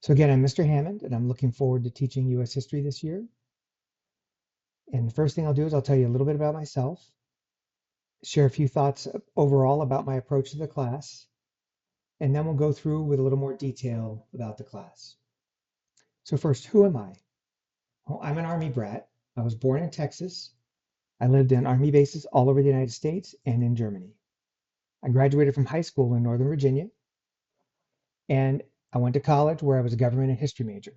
So again, I'm Mr. Hammond, and I'm looking forward to teaching U.S. history this year. And the first thing I'll do is I'll tell you a little bit about myself, share a few thoughts overall about my approach to the class, and then we'll go through with a little more detail about the class. So first, who am I? Well, I'm an Army brat. I was born in Texas. I lived in Army bases all over the United States and in Germany. I graduated from high school in Northern Virginia, and I went to college where I was a government and history major.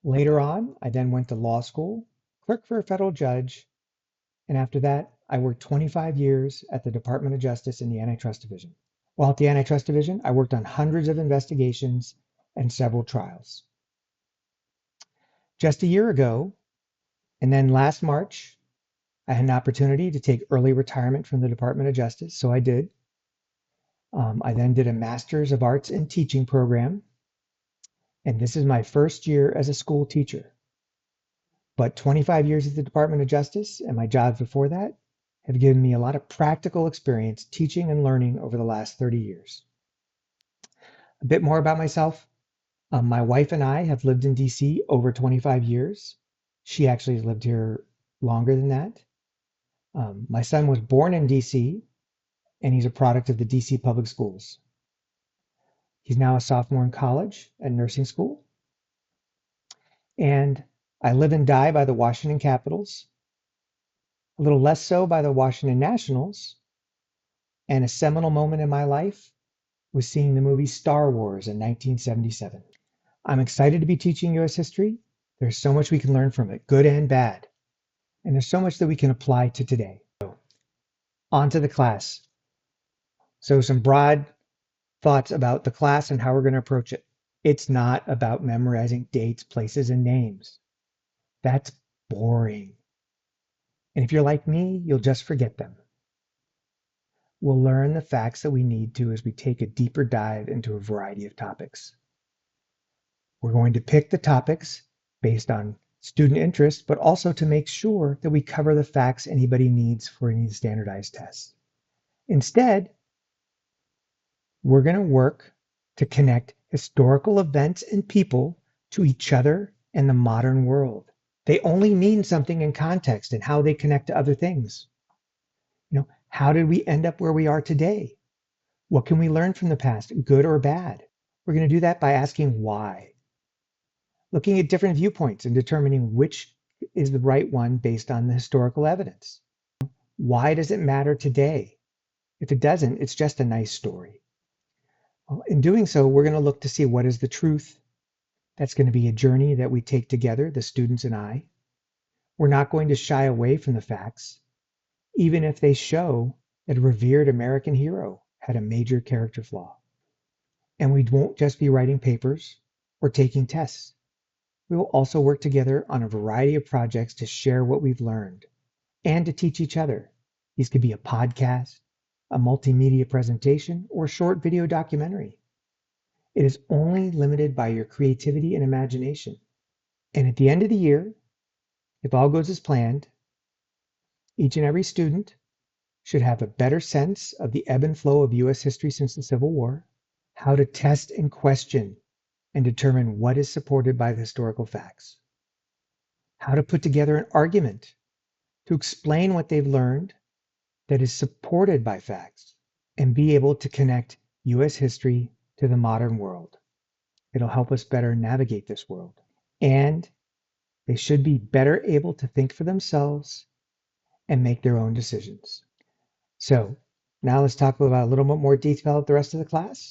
Later on, I then went to law school, clerked for a federal judge, and after that, I worked 25 years at the Department of Justice in the Antitrust Division. While at the Antitrust Division, I worked on hundreds of investigations and several trials. Just a year ago, and then last March, I had an opportunity to take early retirement from the Department of Justice, so I did. I then did a Master's of Arts in Teaching program, and this is my first year as a school teacher. But 25 years at the Department of Justice and my jobs before that have given me a lot of practical experience teaching and learning over the last 30 years. A bit more about myself. My wife and I have lived in DC over 25 years. She actually has lived here longer than that. My son was born in DC, and he's a product of the DC public schools. He's now a sophomore in college at nursing school. And I live and die by the Washington Capitals, a little less so by the Washington Nationals, and a seminal moment in my life was seeing the movie Star Wars in 1977. I'm excited to be teaching U.S. history. There's so much we can learn from it, good and bad. And there's so much that we can apply to today. So, on to the class. So some broad thoughts about the class and how we're going to approach it. It's not about memorizing dates, places, and names. That's boring. And if you're like me, you'll just forget them. We'll learn the facts that we need to as we take a deeper dive into a variety of topics. We're going to pick the topics based on student interest, but also to make sure that we cover the facts anybody needs for any standardized tests. Instead, we're going to work to connect historical events and people to each other and the modern world. They only mean something in context and how they connect to other things. How did we end up where we are today? What can we learn from the past, good or bad? We're going to do that by asking why. Looking at different viewpoints and determining which is the right one based on the historical evidence. Why does it matter today? If it doesn't, it's just a nice story. Well, in doing so, we're going to look to see what is the truth. That's going to be a journey that we take together, the students and I. We're not going to shy away from the facts, even if they show that a revered American hero had a major character flaw. And we won't just be writing papers or taking tests. We will also work together on a variety of projects to share what we've learned and to teach each other. These could be a podcast, a multimedia presentation, or a short video documentary. It is only limited by your creativity and imagination. And at the end of the year, if all goes as planned, each and every student should have a better sense of the ebb and flow of U.S. history since the Civil War, how to test and question and determine what is supported by the historical facts, how to put together an argument to explain what they've learned that is supported by facts, and be able to connect U.S. history to the modern world. It'll help us better navigate this world. And they should be better able to think for themselves and make their own decisions. So now let's talk about a little bit more detail of the rest of the class.